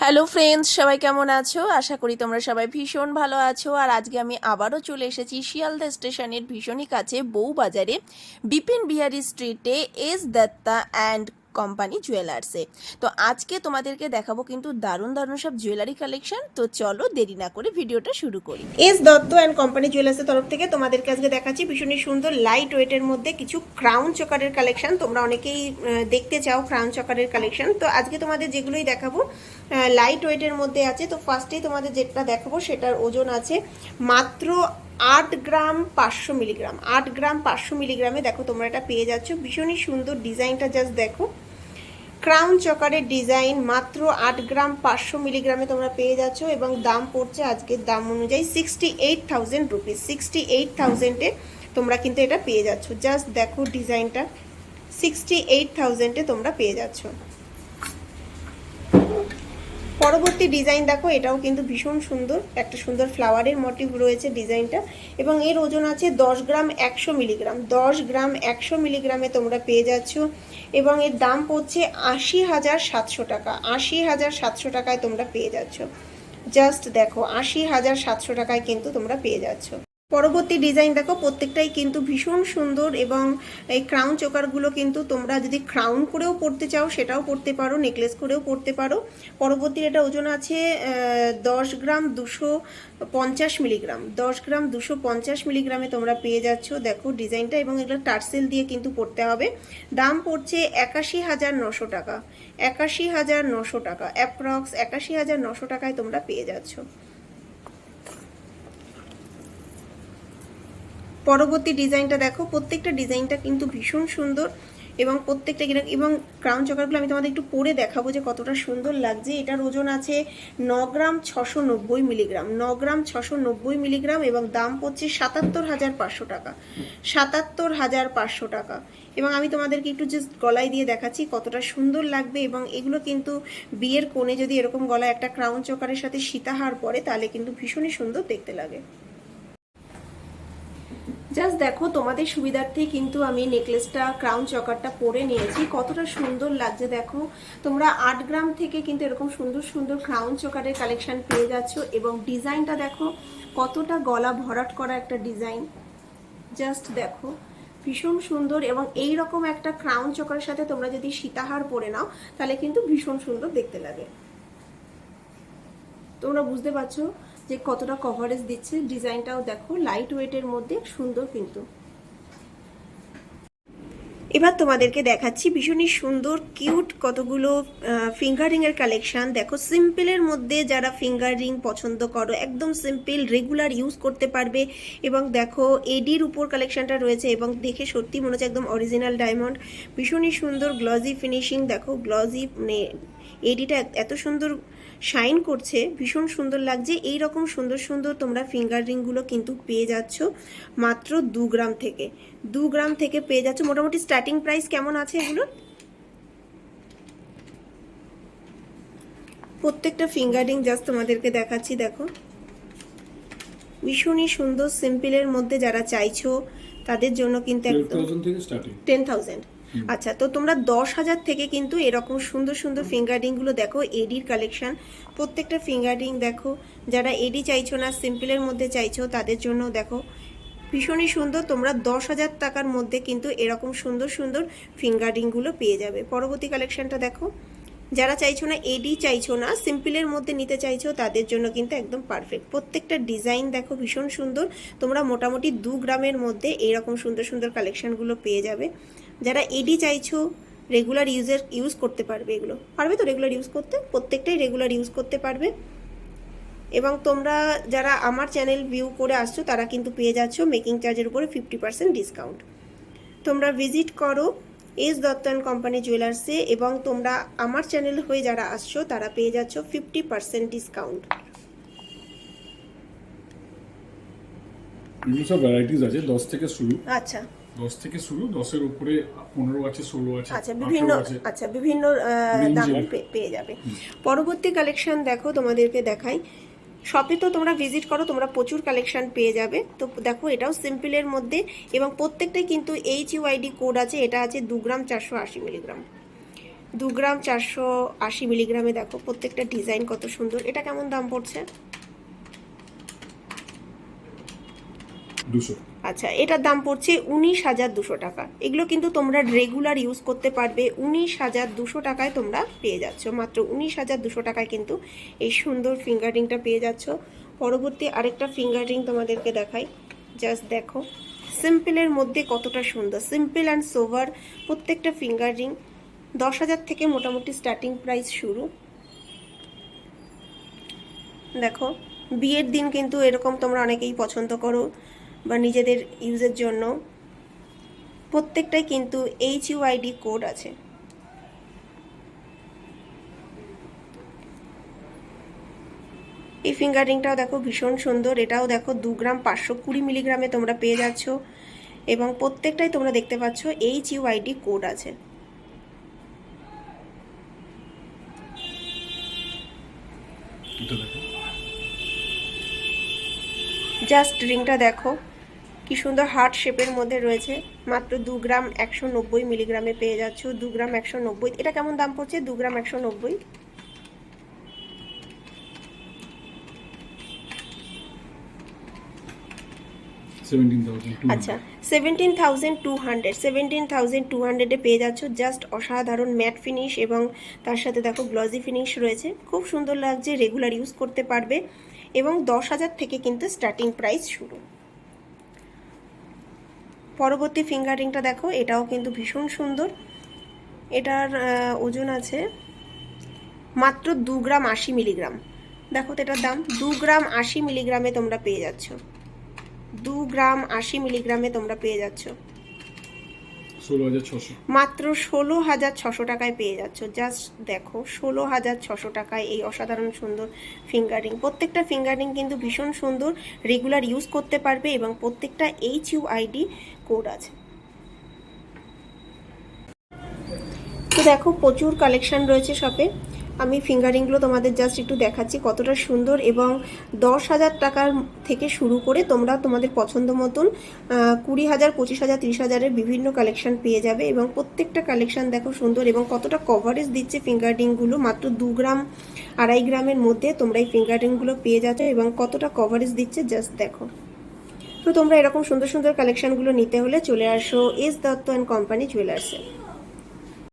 Hello friends, সবাই কেমন আছো? আশা করি তোমরা সবাই ভীষণ ভালো আছো। আর আজকে আমি আবারও চলে এসেছি শিয়ালদা স্টেশনের ভীষণই কাছে বউবাজারে বিপিন বিহারী স্ট্রিটে এস দত্তা অ্যান্ড কোম্পানি জুয়েলার্সে। তো আজকে তোমাদেরকে দেখাবো কিন্তু দারুণ দারুণ সব জুয়েলারি কালেকশন। তো চলো দেরি না করে ভিডিওটা শুরু করি। এস দত্ত অ্যান্ড কোম্পানি জুয়েলার্সের তরফ থেকে তোমাদেরকে আজকে দেখাচ্ছি ভীষণই সুন্দর লাইট ওয়েটের মধ্যে কিছু ক্রাউন চকারের কালেকশন। তোমরা অনেকেই দেখতে চাও ক্রাউন চকারের কালেকশন, তো আজকে তোমাদের যেগুলোই দেখাবো লাইট ওয়েটের মধ্যে আছে। তো ফার্স্টেই তোমাদের যেটা দেখাবো সেটার ওজন আছে মাত্র 8 গ্রাম 500 মিলিগ্রাম। 8 গ্রাম 500 মিলিগ্রামে দেখো তোমরা এটা পেয়ে যাচ্ছ। ভীষণই সুন্দর ডিজাইনটা, জাস্ট দেখো, ক্রাউন চকারের ডিজাইন মাত্র 8 গ্রাম 500 মিলিগ্রামে তোমরা পেয়ে যাচ্ছ এবং দাম পড়ছে আজকের দাম অনুযায়ী 68,000 রুপিস। 68,000-এ তোমরা কিন্তু এটা পেয়ে যাচ্ছ। জাস্ট দেখো ডিজাইনটা, 68,000-এ তোমরা পেয়ে যাচ্ছ। পরবর্তী ডিজাইন দেখো, এটাও কিন্তু ভীষণ সুন্দর, একটা সুন্দর ফ্লাওয়ারের মোটিভ রয়েছে ডিজাইনটা এবং এর ওজন আছে 10 গ্রাম 100 মিলিগ্রাম। 10 গ্রাম 100 মিলিগ্রামে তোমরা পেয়ে যাচ্ছ এবং এর দাম পড়ছে 80,700 টাকা। 80,700 টাকায় তোমরা পেয়ে যাচ্ছ। জাস্ট দেখো, 80,700 টাকায় কিন্তু তোমরা পেয়ে যাচ্ছ। পরবর্তী ডিজাইন দেখো, প্রত্যেকটাই কিন্তু ভীষণ সুন্দর এবং এই ক্রাউন চোকারগুলো কিন্তু তোমরা যদি ক্রাউন করেও পরতে চাও সেটাও পরতে পারো, নেকলেস করেও পরতে পারো। পরবর্তী এটা ওজন আছে 10 গ্রাম 250 মিলিগ্রাম। 10 গ্রাম 250 মিলিগ্রামে তোমরা পেয়ে যাচ্ছ। দেখো ডিজাইনটা, এবং এগুলো টার্সেল দিয়ে কিন্তু পরতে হবে। দাম পড়ছে 81,900 টাকা। 81,900 টাকা, অ্যাপ্রক্স 81,900 টাকায় তোমরা পেয়ে যাচ্ছ। পরবর্তী ডিজাইনটা দেখো, প্রত্যেকটা ডিজাইনটা কিন্তু ভীষণ সুন্দর এবং প্রত্যেকটা এবং ক্রাউন চকারগুলো আমি তোমাদের একটু পরে দেখাবো যে কতটা সুন্দর লাগছে। এটার ওজন আছে 9 গ্রাম 690 মিলিগ্রাম। 9 গ্রাম 690 মিলিগ্রাম এবং দাম পড়ছে 77,500 টাকা। 77,500 টাকা। এবং আমি তোমাদেরকে একটু জাস্ট গলায় দিয়ে দেখাচ্ছি কতটা সুন্দর লাগবে। এবং এগুলো কিন্তু বিয়ের কোণে যদি এরকম গলায় একটা ক্রাউন চকারের সাথে সীতাহার পরে তাহলে কিন্তু ভীষণই সুন্দর দেখতে লাগে। জাস্ট দেখো, তোমাদের সুবিধার্থে কিন্তু আমি নেকলেসটা ক্রাউন চকারটা পরে নিয়েছি, কতটা সুন্দর লাগছে দেখো। তোমরা 8 গ্রাম থেকে কিন্তু এরকম সুন্দর সুন্দর ক্রাউন চকারের কালেকশন পেয়ে যাচ্ছ এবং ডিজাইনটা দেখো কতটা গলা ভরাট করা একটা ডিজাইন। জাস্ট দেখো, ভীষণ সুন্দর। এবং এই রকম একটা ক্রাউন চকারের সাথে তোমরা যদি সীতাহার পরে নাও তাহলে কিন্তু ভীষণ সুন্দর দেখতে লাগে। তোমরা বুঝতে পারছো যে কতটা কভারেজ দিচ্ছে। ডিজাইনটাও দেখো লাইট ওয়েটের মধ্যে সুন্দর কিন্তু। এবার তোমাদেরকে দেখাচ্ছি ভীষণই সুন্দর কিউট কতগুলো ফিঙ্গারিং এর কালেকশন। দেখো সিম্পলের মধ্যে যারা ফিঙ্গারিং পছন্দ করো, একদম সিম্পল রেগুলার ইউজ করতে পারবে। এবং দেখো এডির উপর কালেকশনটা রয়েছে এবং দেখে সত্যি মনে হচ্ছে একদম অরিজিনাল ডায়মন্ড। ভীষণই সুন্দর গ্লজি ফিনিশিং, দেখো গ্লজি, মানে এডিটা এত সুন্দর শাইন করছে, ভীষণ সুন্দর লাগছে। এই রকম সুন্দর সুন্দর তোমরা ফিঙ্গার রিংগুলো কিন্তু পেয়ে যাচ্ছ মাত্র 2 গ্রাম থেকে। 2 গ্রাম থেকে পেয়ে যাচ্ছ। মোটামুটি স্টার্টিং প্রাইস কেমন আছে এগুলো? প্রত্যেকটা ফিঙ্গার রিং জাস্ট তোমাদেরকে দেখাচ্ছি, দেখো ভীষণই সুন্দর। সিম্পলের মধ্যে যারা চাইছো তাদের জন্য কিন্তু একদম 10,000। আচ্ছা, তো তোমরা 10,000 থেকে কিন্তু এরকম সুন্দর সুন্দর ফিঙ্গার রিংগুলো দেখো, এডির কালেকশন। প্রত্যেকটা ফিঙ্গার রিং দেখো, যারা এডি চাইছো না সিম্পলের মধ্যে চাইছো তাদের জন্য দেখো ভীষণই সুন্দর। তোমরা 10,000 টাকার মধ্যে কিন্তু এরকম সুন্দর সুন্দর ফিঙ্গার রিংগুলো পেয়ে যাবে। পরবর্তী কালেকশনটা দেখো, যারা চাইছো না এডি চাইছো না সিম্পলের মধ্যে নিতে চাইছো তাদের জন্য কিন্তু একদম পারফেক্ট। প্রত্যেকটা ডিজাইন দেখো ভীষণ সুন্দর। তোমরা মোটামুটি 2 গ্রামের মধ্যে এইরকম সুন্দর সুন্দর কালেকশনগুলো পেয়ে যাবে। যারা এডি চাইছো রেগুলার ইউজ করতে পারবে, এগুলো পারবে তো রেগুলার ইউজ করতে, প্রত্যেকটাই রেগুলার ইউজ করতে পারবে। এবং তোমরা যারা আমার চ্যানেল ভিউ করে আসছো তারা কিন্তু পেয়ে যাচ্ছ মেকিং চার্জের উপরে 50% ডিসকাউন্ট। তোমরা ভিজিট করো এস দত্ত অ্যান্ড কোম্পানি জুয়েলার্সে এবং তোমরা আমার চ্যানেল হয়ে যারা আসছো তারা পেয়ে যাচ্ছ 50% ডিসকাউন্ট। এগুলো সব ভ্যারাইটিস আছে, 10 থেকে শুরু। আচ্ছা, 10 থেকে শুরু, 10-এর উপরে 15 আছে, 16 আছে, আচ্ছা বিভিন্ন, আচ্ছা বিভিন্ন দামে পেয়ে যাবে। পরবর্তী কালেকশন দেখো, তোমাদেরকে দেখাই। শপে তো তোমরা ভিজিট করো, তোমরা প্রচুর কালেকশন পেয়ে যাবে। তো দেখো এটাও সিম্পলের মধ্যে এবং প্রত্যেকটাই কিন্তু HUID কোড আছে। এটা আছে 2 গ্রাম 480 মিলিগ্রাম। 2 গ্রাম 480 মিলিগ্রামে দেখো প্রত্যেকটা ডিজাইন কত সুন্দর। এটা কেমন দাম পড়ছে? 200। আচ্ছা, এটার দাম পড়ছে 19,200 টাকা। এগুলো কিন্তু তোমরা রেগুলার ইউজ করতে পারবে। 19,200 টাকায় তোমরা পেয়ে যাচ্ছ, মাত্র 19,200 টাকায় কিন্তু এই সুন্দর ফিঙ্গার রিংটা পেয়ে যাচ্ছ। পরবর্তী আরেকটা ফিঙ্গার রিং তোমাদেরকে দেখাই, জাস্ট দেখো সিম্পলের মধ্যে কতটা সুন্দর, সিম্পল অ্যান্ড সোভার প্রত্যেকটা ফিঙ্গার রিং। 10,000 থেকে মোটামুটি স্টার্টিং প্রাইস শুরু। দেখো বিয়ের দিন কিন্তু এরকম তোমরা অনেকেই পছন্দ করো বা নিজেদের ইউজের জন্য। প্রত্যেকটাই কিন্তু HUID কোড আছে। এই ফিঙ্গার রিংটাও দেখো ভীষণ সুন্দর। এটাও দেখো 2 গ্রাম 520 মিলিগ্রামে তোমরা পেয়ে যাচ্ছ এবং প্রত্যেকটাই তোমরা দেখতে পাচ্ছ HUID কোড আছে। জাস্ট রিংটা দেখো কি সুন্দর হার্ট শেপের মধ্যে রয়েছে, মাত্র 2 গ্রাম 190 মিলিগ্রামে পেয়ে যাচ্ছ। 2 গ্রাম 190। এটা কেমন দাম পড়ছে? 2 গ্রাম 190। আচ্ছা 17,200 পেয়ে যাচ্ছ। জাস্ট অসাধারণ ম্যাট ফিনিশ এবং তার সাথে দেখো গ্লজি ফিনিশ রয়েছে, খুব সুন্দর লাগছে, রেগুলার ইউজ করতে পারবে এবং 10,000 থেকে কিন্তু স্টার্টিং প্রাইস শুরু। পরবর্তী ফিঙ্গার রিংটা দেখো, এটাও কিন্তু ভীষণ সুন্দর। এটার ওজন আছে মাত্র 2 গ্রাম 80 মিলিগ্রাম। দেখো তো এটার দাম 2 গ্রাম 80 মিলিগ্রামে তোমরা পেয়ে যাচ্ছ। 2 গ্রাম 80 মিলিগ্রামে তোমরা পেয়ে যাচ্ছ 16,600, মাত্র 16,600 টাকায় পেয়ে যাচ্ছ। জাস্ট দেখো 16,600 টাকায় এই অসাধারণ সুন্দর ফিঙ্গারিং। প্রত্যেকটা ফিঙ্গারিং কিন্তু ভীষণ সুন্দর, রেগুলার ইউজ করতে পারবে এবং প্রত্যেকটা HUID কোড আছে। তো দেখো প্রচুর কালেকশন রয়েছে শপে। আমি ফিঙ্গারিংগুলো তোমাদের জাস্ট একটু দেখাচ্ছি কতটা সুন্দর এবং 10,000 টাকার থেকে শুরু করে তোমরা তোমাদের পছন্দ মতন 20,000, 25,000, 30,000-এর বিভিন্ন কালেকশন পেয়ে যাবে এবং প্রত্যেকটা কালেকশন দেখো সুন্দর এবং কতটা কভারেজ দিচ্ছে ফিঙ্গারিংগুলো। মাত্র 2 গ্রাম 2.5 গ্রামের মধ্যে তোমরা এই ফিঙ্গারিংগুলো পেয়ে যাচ্ছ এবং কতটা কভারেজ দিচ্ছে জাস্ট দেখো। তো তোমরা এরকম সুন্দর সুন্দর কালেকশনগুলো নিতে হলে চলে আসো এস দত্ত অ্যান্ড কোম্পানি জুয়েলার্সে।